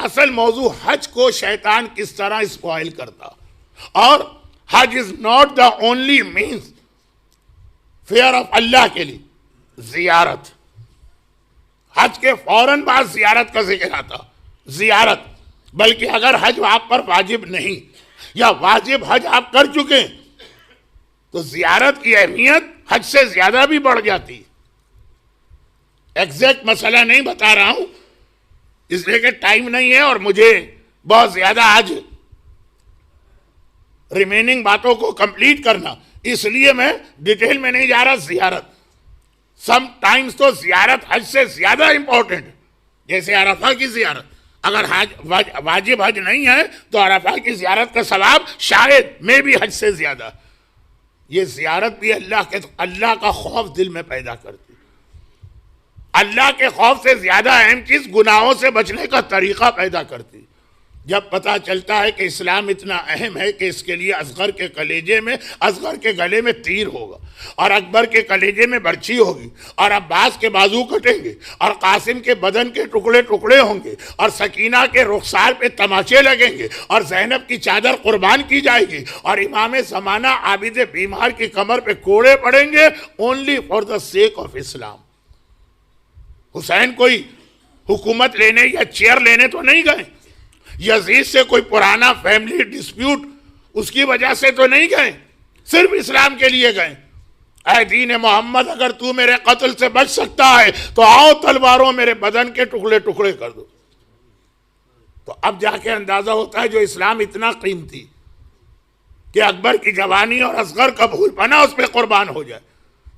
اصل موضوع حج کو شیطان کس طرح اسپوائل کرتا، اور Hajj is not the only means fear of Allah کے لیے زیارت. حج کے فوراً بعد زیارت کا ذکر آتا، زیارت. بلکہ اگر حج آپ پر واجب نہیں یا واجب حج آپ کر چکے تو زیارت کی اہمیت حج سے زیادہ بھی بڑھ جاتی. ایگزیکٹ مسئلہ نہیں بتا رہا ہوں اس لیے کہ ٹائم نہیں ہے اور مجھے بہت زیادہ آج ریمیننگ باتوں کو کمپلیٹ کرنا، اس لیے میں ڈیٹیل میں نہیں جا رہا. زیارت سم ٹائمز تو زیارت حج سے زیادہ امپورٹنٹ، جیسے عرفہ کی زیارت. اگر واجب حج نہیں ہے تو عرفہ کی زیارت کا ثواب شاید میں بھی حج سے زیادہ. یہ زیارت بھی اللہ کا خوف دل میں پیدا کرتی. اللہ کے خوف سے زیادہ اہم چیز گناہوں سے بچنے کا طریقہ پیدا کرتی. جب پتہ چلتا ہے کہ اسلام اتنا اہم ہے کہ اس کے لیے اصغر کے گلے میں تیر ہوگا، اور اکبر کے کلیجے میں برچھی ہوگی، اور عباس کے بازو کٹیں گے، اور قاسم کے بدن کے ٹکڑے ٹکڑے ہوں گے، اور سکینہ کے رخسار پہ تماچے لگیں گے، اور زینب کی چادر قربان کی جائے گی، اور امام زمانہ عابد بیمار کی کمر پہ کوڑے پڑیں گے only for the sake of Islam. Hussain کوئی حکومت لینے یا چیئر لینے تو نہیں گئے، یزید سے کوئی پرانا فیملی ڈسپیوٹ اس کی وجہ سے تو نہیں گئے، صرف اسلام کے لیے گئے. اے دین محمد، اگر تو میرے قتل سے بچ سکتا ہے تو آؤ تلواروں میرے بدن کے ٹکڑے ٹکڑے کر دو. تو اب جا کے اندازہ ہوتا ہے جو اسلام اتنا قیمتی کہ اکبر کی جوانی اور اصغر کا بھول پنا اس پہ قربان ہو جائے.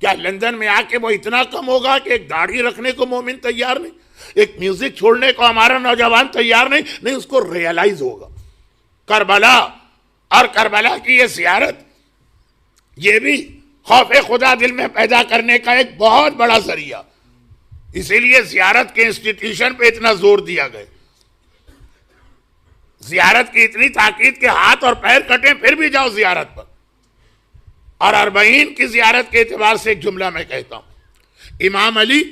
کیا لندن میں آ کے وہ اتنا کم ہوگا کہ ایک داڑھی رکھنے کو مومن تیار نہیں، ایک میوزک چھوڑنے کو ہمارا نوجوان تیار نہیں اس کو ریئلائز ہوگا. کربلا کی یہ زیارت، یہ بھی خوف خدا دل میں پیدا کرنے کا ایک بہت بڑا ذریعہ. اسی لیے زیارت کے انسٹیٹیوشن پہ اتنا زور دیا گیا. زیارت کی اتنی تاکید کہ ہاتھ اور پیر کٹیں پھر بھی جاؤ زیارت پر. اور 40 کی زیارت کے اعتبار سے ایک جملہ میں کہتا ہوں، امام علی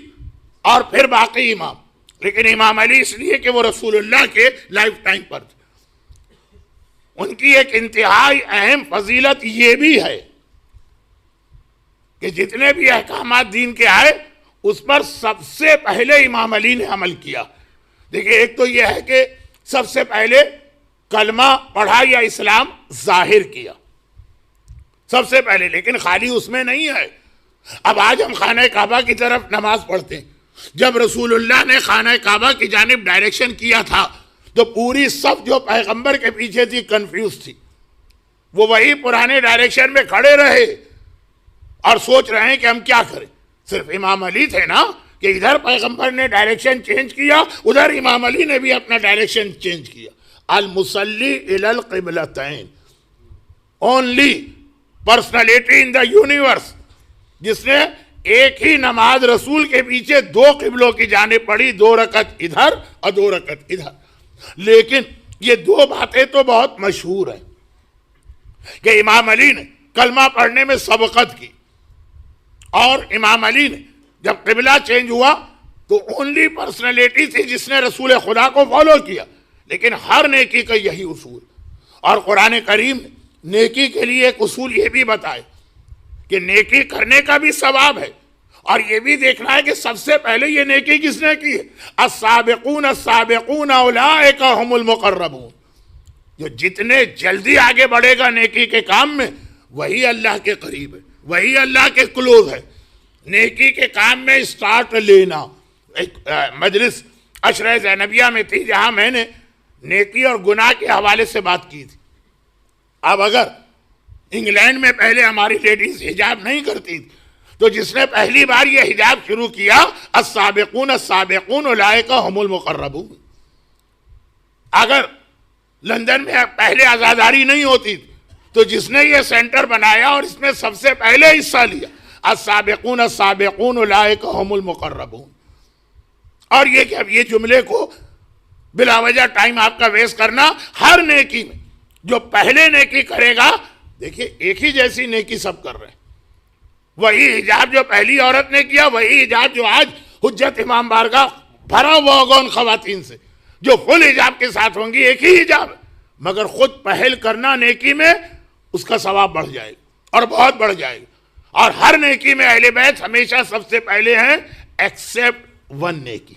اور پھر باقی امام، لیکن امام علی اس لیے کہ وہ رسول اللہ کے لائف ٹائم پر تھے. ان کی ایک انتہائی اہم فضیلت یہ بھی ہے کہ جتنے بھی احکامات دین کے آئے اس پر سب سے پہلے امام علی نے عمل کیا. دیکھیں، ایک تو یہ ہے کہ سب سے پہلے کلمہ پڑھا یا اسلام ظاہر کیا سب سے پہلے، لیکن خالی اس میں نہیں ہے. اب آج ہم خانہ کعبہ کی طرف نماز پڑھتے ہیں. جب رسول اللہ نے خانہ کعبہ کی جانب ڈائریکشن کیا تھا تو پوری صف جو پیغمبر کے پیچھے تھی کنفیوز تھی. وہ وہی پرانے ڈائریکشن میں کھڑے رہے اور سوچ رہے ہیں کہ ہم کیا کریں. صرف امام علی تھے نا کہ ادھر پیغمبر نے ڈائریکشن چینج کیا، ادھر امام علی نے بھی اپنا ڈائریکشن چینج کیا. المصلی الی القبلتین، only personality in the universe جس نے ایک ہی نماز رسول کے پیچھے 2 قبلوں کی جانب پڑھی، 2 رکعت ادھر اور 2 رکعت ادھر. لیکن یہ 2 باتیں تو بہت مشہور ہیں کہ امام علی نے کلمہ پڑھنے میں سبقت کی، اور امام علی نے جب قبلہ چینج ہوا تو اونلی پرسنالٹی تھی جس نے رسول خدا کو فالو کیا. لیکن ہر نیکی کا یہی اصول، اور قرآن کریم نے نیکی کے لیے ایک اصول یہ بھی بتائے کہ نیکی کرنے کا بھی ثواب ہے، اور یہ بھی دیکھنا ہے کہ سب سے پہلے یہ نیکی کس نے کی ہے. السابقون السابقون اولئک هم المقربون. جو جتنے جلدی آگے بڑھے گا نیکی کے کام میں وہی اللہ کے قریب ہے، وہی اللہ کے کلوز ہے. نیکی کے کام میں سٹارٹ لینا. ایک مجلس عشرہ زینبیہ میں تھی جہاں میں نے نیکی اور گناہ کے حوالے سے بات کی تھی. اب اگر انگلینڈ میں پہلے ہماری لیڈیز حجاب نہیں کرتی تھی تو جس نے پہلی بار یہ حجاب شروع کیا، السابقون السابقون اولئک هم المقربون. اگر لندن میں پہلے عزاداری نہیں ہوتی تھی تو جس نے یہ سینٹر بنایا اور اس میں سب سے پہلے حصہ لیا، السابقون السابقون اولئک هم المقربون. اور یہ کہ اب یہ جملے کو بلا وجہ ٹائم آپ کا ویسٹ کرنا، ہر نیکی میں جو پہلے نیکی کرے گا، دیکھیے ایک ہی جیسی نیکی سب کر رہے ہیں. وہی حجاب جو پہلی عورت نے کیا، وہی حجاب جو آج حجت امام بارگاہ بھرا ہوا ہوگا ان خواتین سے. جو فل حجاب کے ساتھ ہوں گی ایک ہی حجاب، مگر خود پہل کرنا نیکی میں، اس کا ثواب بڑھ جائے گا اور بہت بڑھ جائے گا۔ اور ہر نیکی میں اہل بیت ہمیشہ سب سے پہلے ہیں، ایکسپٹ ون نیکی۔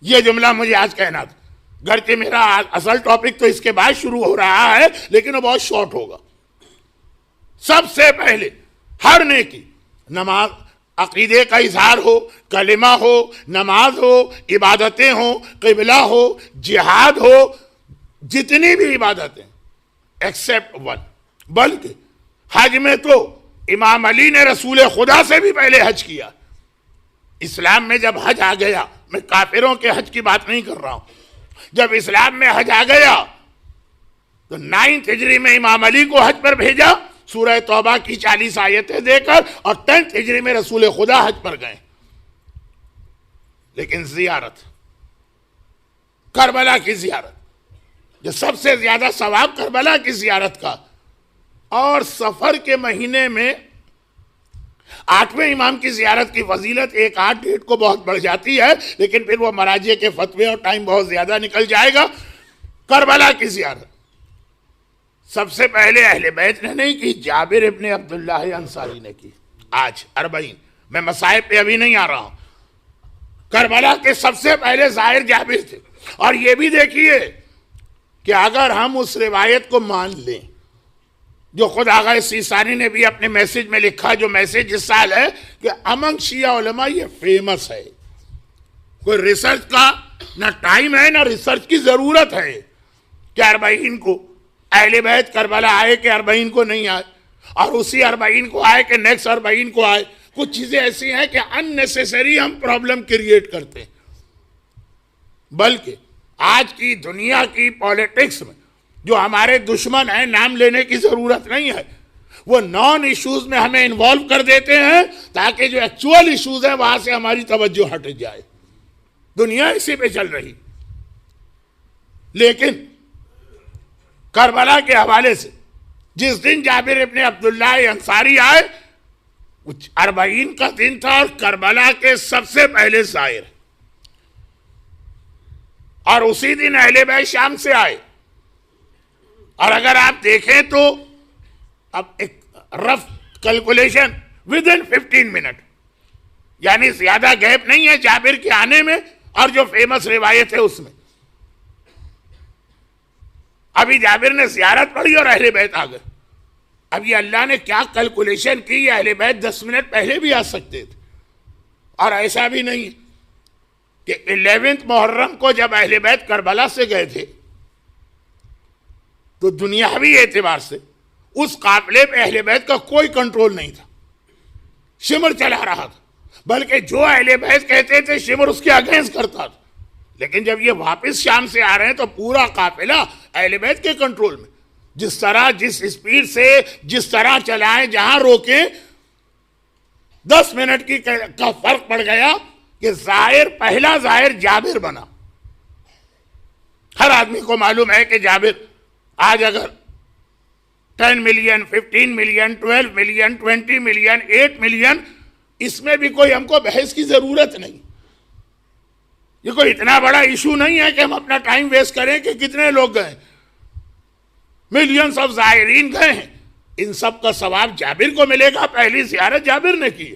یہ جملہ مجھے آج کہنا تھا، گرچہ میرا اصل ٹاپک تو اس کے بعد شروع ہو رہا ہے، لیکن وہ بہت شارٹ ہوگا۔ سب سے پہلے ہر نیکی، نماز، عقیدے کا اظہار ہو، کلمہ ہو، نماز ہو، عبادتیں ہوں، قبلہ ہو، جہاد ہو، جتنی بھی عبادتیں ایکسپٹ ون۔ بلکہ حج میں تو امام علی نے رسول خدا سے بھی پہلے حج کیا۔ اسلام میں جب حج آ گیا، میں کافروں کے حج کی بات نہیں کر رہا ہوں، جب اسلام میں حج آ گیا تو 9 ہجری میں امام علی کو حج پر بھیجا، سورہ توبہ کی 40 آیتیں دے کر، اور 10 ہجری میں رسول خدا حج پر گئے۔ لیکن زیارت، کربلا کی زیارت، جو سب سے زیادہ ثواب کربلا کی زیارت کا، اور سفر کے مہینے میں 8ویں امام کی زیارت کی فضیلت 1-8 ڈیٹ کو بہت بڑھ جاتی ہے، لیکن پھر وہ مراجع کے فتوے اور ٹائم بہت زیادہ نکل جائے گا۔ کربلا کی زیارت سب سے پہلے اہل بیت نے نہیں کی، جابر ابن عبداللہ انصاری نے کی۔ آج 40، میں مصائب پہ ابھی نہیں آ رہا ہوں۔ کربلا کے سب سے پہلے زائر جابر تھے۔ اور یہ بھی دیکھیے کہ اگر ہم اس روایت کو مان لیں جو خود آغا سیستانی نے بھی اپنے میسج میں لکھا، جو میسج اس سال ہے کہ امنگ شیعہ علماء یہ فیمس ہے، کوئی ریسرچ کا نہ ٹائم ہے نہ ریسرچ کی ضرورت ہے کہ 40 کو اہل بیت کربلا آئے کہ 40 کو نہیں آئے، اور اسی 40 کو آئے کہ نیکسٹ 40 کو آئے۔ کچھ چیزیں ایسی ہیں کہ اننیسیسری ہم پرابلم کریٹ کرتے ہیں۔ بلکہ آج کی دنیا کی پولیٹکس میں جو ہمارے دشمن ہیں، نام لینے کی ضرورت نہیں ہے، وہ نان ایشوز میں ہمیں انوالو کر دیتے ہیں تاکہ جو ایکچوئل ایشوز ہیں وہاں سے ہماری توجہ ہٹ جائے۔ دنیا اسی پہ چل رہی۔ لیکن کربلا کے حوالے سے جس دن جابر ابن عبداللہ انصاری آئے، 40 کا دن تھا، اور کربلا کے سب سے پہلے زائر، اور اسی دن اہل بیت شام سے آئے۔ اور اگر آپ دیکھیں تو اب ایک رف کیلکولیشن within 15 منٹ، یعنی زیادہ گیپ نہیں ہے جابر کے آنے میں اور جو فیمس روایت ہے اس میں۔ ابھی جابر نے زیارت پڑھی اور اہل بیت آ گئے۔ اب یہ اللہ نے کیا کیلکولیشن کی، اہل بیت 10 منٹ پہلے بھی آ سکتے تھے۔ اور ایسا بھی نہیں کہ 11 محرم کو جب اہل بیت کربلا سے گئے تھے تو دنیاوی اعتبار سے اس قافلے پہ اہل بیت کا کوئی کنٹرول نہیں تھا، شمر چلا رہا تھا، بلکہ جو اہل بیت کہتے تھے شمر اس کے اگینسٹ کرتا تھا۔ لیکن جب یہ واپس شام سے آ رہے ہیں تو پورا قافلہ اہل بیت کے کنٹرول میں، جس طرح جس اسپیڈ سے جس طرح چلائیں، جہاں روکیں، 10 منٹ کا فرق پڑ گیا کہ زائر، پہلا زائر جابر بنا۔ ہر آدمی کو معلوم ہے کہ جابر آج اگر 10 million, 15 million, 12 million, 20 million, 8 million, اس میں بھی کوئی ہم کو بحث کی ضرورت نہیں۔ یہ کوئی اتنا بڑا ایشو نہیں ہے کہ ہم اپنا ٹائم ویسٹ کریں کہ کتنے لوگ گئے، ملینز آف زائرین گئے ہیں، ان سب کا ثواب جابر کو ملے گا۔ پہلی زیارت جابر نے کی۔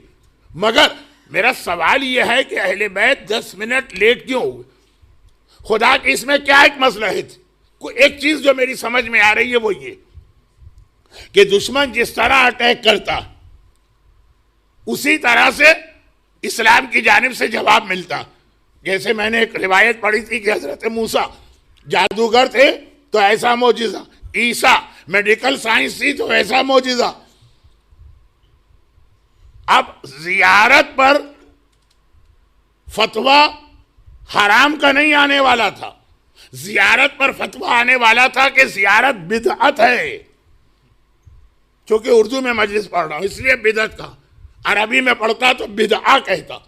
مگر میرا سوال یہ ہے کہ اہل بیت 10 منٹ لیٹ کیوں ہوئے؟ خدا کی اس میں کیا ایک مصلحت ہے؟ کوئی ایک چیز جو میری سمجھ میں آ رہی ہے وہ یہ کہ دشمن جس طرح اٹیک کرتا اسی طرح سے اسلام کی جانب سے جواب ملتا۔ جیسے میں نے ایک روایت پڑھی تھی کہ حضرت موسیٰ جادوگر تھے تو ایسا معجزہ، عیسیٰ میڈیکل سائنس تھی تو ایسا معجزہ۔ اب زیارت پر فتویٰ حرام کا نہیں آنے والا تھا، زیارت پر فتویٰ آنے والا تھا کہ زیارت بدعت ہے۔ چونکہ اردو میں مجلس پڑھ رہا ہوں اس لیے بدعت کہا، عربی میں پڑھتا تو بدعہ کہتا،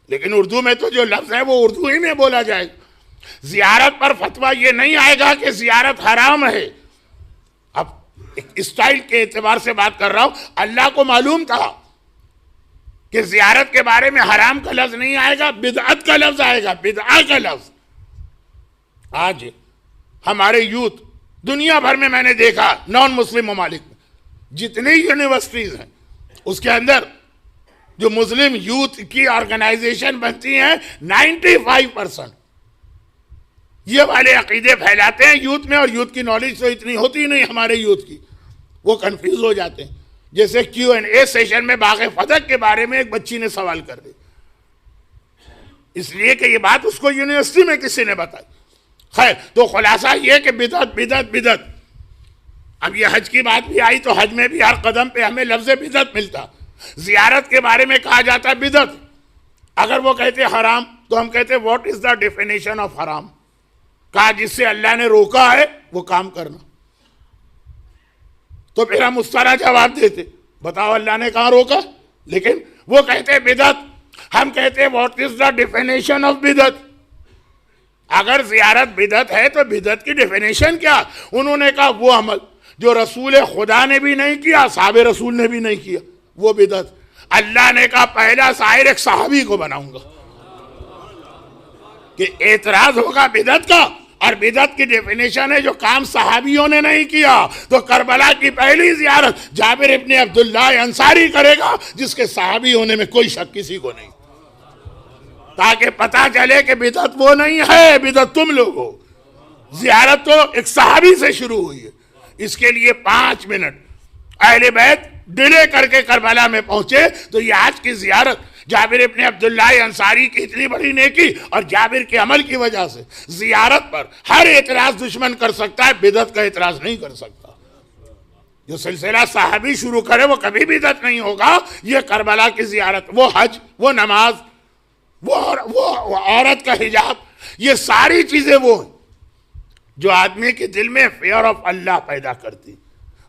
لیکن اردو میں تو جو لفظ ہے وہ اردو ہی میں بولا جائے گا۔ زیارت پر فتویٰ یہ نہیں آئے گا کہ زیارت حرام ہے۔ اب ایک اسٹائل کے اعتبار سے بات کر رہا ہوں، اللہ کو معلوم تھا کہ زیارت کے بارے میں حرام کا لفظ نہیں آئے گا، بدعت کا لفظ آئے گا، بدعہ کا لفظ. آج ہمارے یوتھ دنیا بھر میں نے دیکھا، نان مسلم ممالک میں جتنی یونیورسٹیز ہیں اس کے اندر جو مسلم یوتھ کی آرگنائزیشن بنتی ہیں 95% یہ والے عقیدے پھیلاتے ہیں یوتھ میں، اور یوتھ کی نالج تو اتنی ہوتی نہیں ہمارے یوتھ کی، وہ کنفیوز ہو جاتے ہیں. جیسے Q&A سیشن میں باغ فتح کے بارے میں ایک بچی نے سوال کر دی، اس لیے کہ یہ بات اس کو یونیورسٹی میں کسی نے بتائی. خیر، تو خلاصہ یہ کہ بدعت بدعت بدعت. اب یہ حج کی بات بھی آئی تو حج میں بھی ہر قدم پہ ہمیں لفظ بدعت ملتا. زیارت کے بارے میں کہا جاتا ہے بدعت. اگر وہ کہتے حرام تو ہم کہتے what is the definition of حرام؟ کہا جس سے اللہ نے روکا ہے وہ کام کرنا. تو پھر ہم اس طرح جواب دیتے، بتاؤ اللہ نے کہاں روکا؟ لیکن وہ کہتے بدعت، ہم کہتے what is the definition of بدعت. اگر زیارت بدعت ہے تو بدعت کی ڈیفینیشن کیا؟ انہوں نے کہا وہ عمل جو رسول خدا نے بھی نہیں کیا، صحاب رسول نے بھی نہیں کیا، وہ بدعت. اللہ نے کہا پہلا شاعر ایک صحابی کو بناؤں گا. کہ اعتراض ہوگا بدعت کا، اور بدعت کی ڈیفینیشن ہے جو کام صحابیوں نے نہیں کیا. تو کربلا کی پہلی زیارت جابر ابن عبداللہ انصاری کرے گا، جس کے صحابی ہونے میں کوئی شک کسی کو نہیں، تاکہ پتا چلے کہ بدعت وہ نہیں ہے، بدعت تم لوگ ہو. زیارت تو ایک صحابی سے شروع ہوئی ہے. اس کے لیے 5 منٹ اہل بیت ڈیلے کر کے کربلا میں پہنچے. تو یہ آج کی زیارت جابر ابن عبداللہ انصاری کی اتنی بڑی نیکی اور جابر کے عمل کی وجہ سے زیارت پر ہر اعتراض دشمن کر سکتا ہے، بدعت کا اعتراض نہیں کر سکتا. جو سلسلہ صحابی شروع کرے وہ کبھی بدعت نہیں ہوگا. یہ کربلا کی زیارت، وہ حج، وہ نماز، وہ عورت کا حجاب، یہ ساری چیزیں وہ ہیں جو آدمی کے دل میں فیئر آف اللہ پیدا کرتی.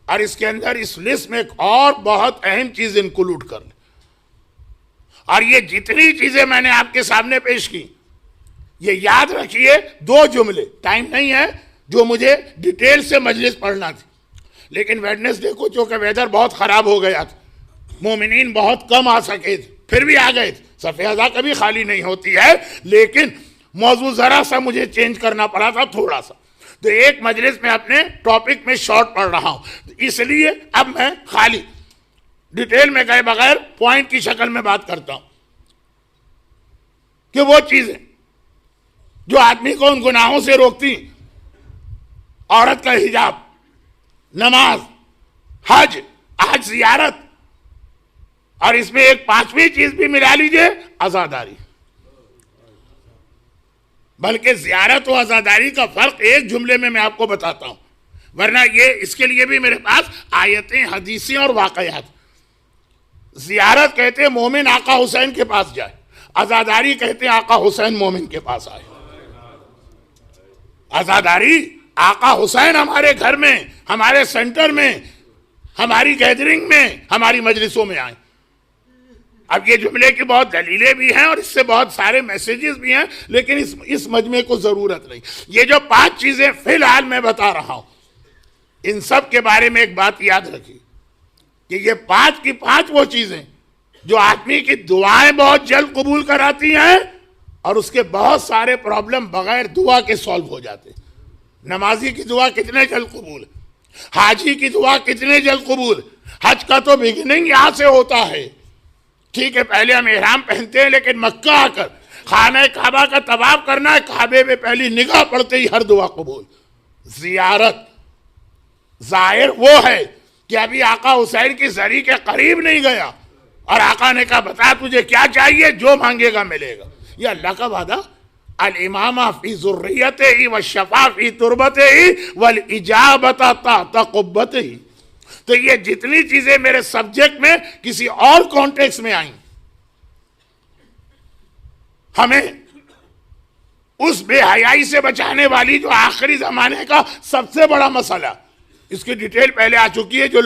اور اس کے اندر اس لسٹ میں ایک اور بہت اہم چیز انکلوڈ کر لیں. اور یہ جتنی چیزیں میں نے آپ کے سامنے پیش کی، یہ یاد رکھیے 2 جملے، ٹائم نہیں ہے جو مجھے ڈیٹیل سے مجلس پڑھنا تھی، لیکن ویڈنسڈے کو چونکہ ویدر بہت خراب ہو گیا تھا، مومنین بہت کم آ سکے تھے، پھر بھی آ گئے تھے. صفحہ ازا کبھی خالی نہیں ہوتی ہے، لیکن موضوع ذرا سا مجھے چینج کرنا پڑا تھا تھوڑا سا. تو ایک مجلس میں اپنے ٹاپک میں شارٹ پڑھ رہا ہوں، اس لیے اب میں خالی ڈیٹیل میں گئے بغیر پوائنٹ کی شکل میں بات کرتا ہوں کہ وہ چیزیں جو آدمی کو ان گناہوں سے روکتی، عورت کا حجاب، نماز، حج، آج زیارت، اور اس میں ایک 5ویں چیز بھی ملا لیجئے، عزاداری. بلکہ زیارت و عزاداری کا فرق ایک جملے میں آپ کو بتاتا ہوں، ورنہ یہ اس کے لیے بھی میرے پاس آیتیں، حدیثیں اور واقعات. زیارت کہتے ہیں مومن آقا حسین کے پاس جائے، عزاداری کہتے ہیں آقا حسین مومن کے پاس آئے. عزاداری آقا حسین ہمارے گھر میں، ہمارے سینٹر میں، ہماری گیدرنگ میں، ہماری مجلسوں میں آئیں. اب یہ جملے کی بہت دلیلیں بھی ہیں اور اس سے بہت سارے میسیجز بھی ہیں، لیکن اس مجمع کو ضرورت نہیں. یہ جو 5 چیزیں فی الحال میں بتا رہا ہوں، ان سب کے بارے میں ایک بات یاد رکھیے کہ یہ 5 کی 5 وہ چیزیں جو آدمی کی دعائیں بہت جلد قبول کراتی ہیں اور اس کے بہت سارے پرابلم بغیر دعا کے سولو ہو جاتے. نمازی کی دعا کتنے جلد قبول، حاجی کی دعا کتنے جلد قبول. حج کا تو بگننگ یہاں سے ہوتا ہے. ٹھیک ہے، پہلے ہم احرام پہنتے ہیں، لیکن مکہ آ کر خانہ کعبہ کا طواف کرنا ہے، کعبے میں پہلی نگاہ پڑتے ہی ہر دعا قبول. زیارت ظاہر وہ ہے کہ ابھی آقا حسین کی زری کے قریب نہیں گیا اور آقا نے کہا بتا تجھے کیا چاہیے، جو مانگے گا ملے گا. یہ اللہ کا وعدہ، الامامہ فی ذریتہ والشفاء فی تربتہ والاجابۃ تحت قبتہ. تو یہ جتنی چیزیں میرے سبجیکٹ میں کسی اور کانٹیکس میں آئیں، ہمیں اس بے حیائی سے بچانے والی جو آخری زمانے کا سب سے بڑا مسئلہ، اس کی ڈیٹیل پہلے آ چکی ہے جو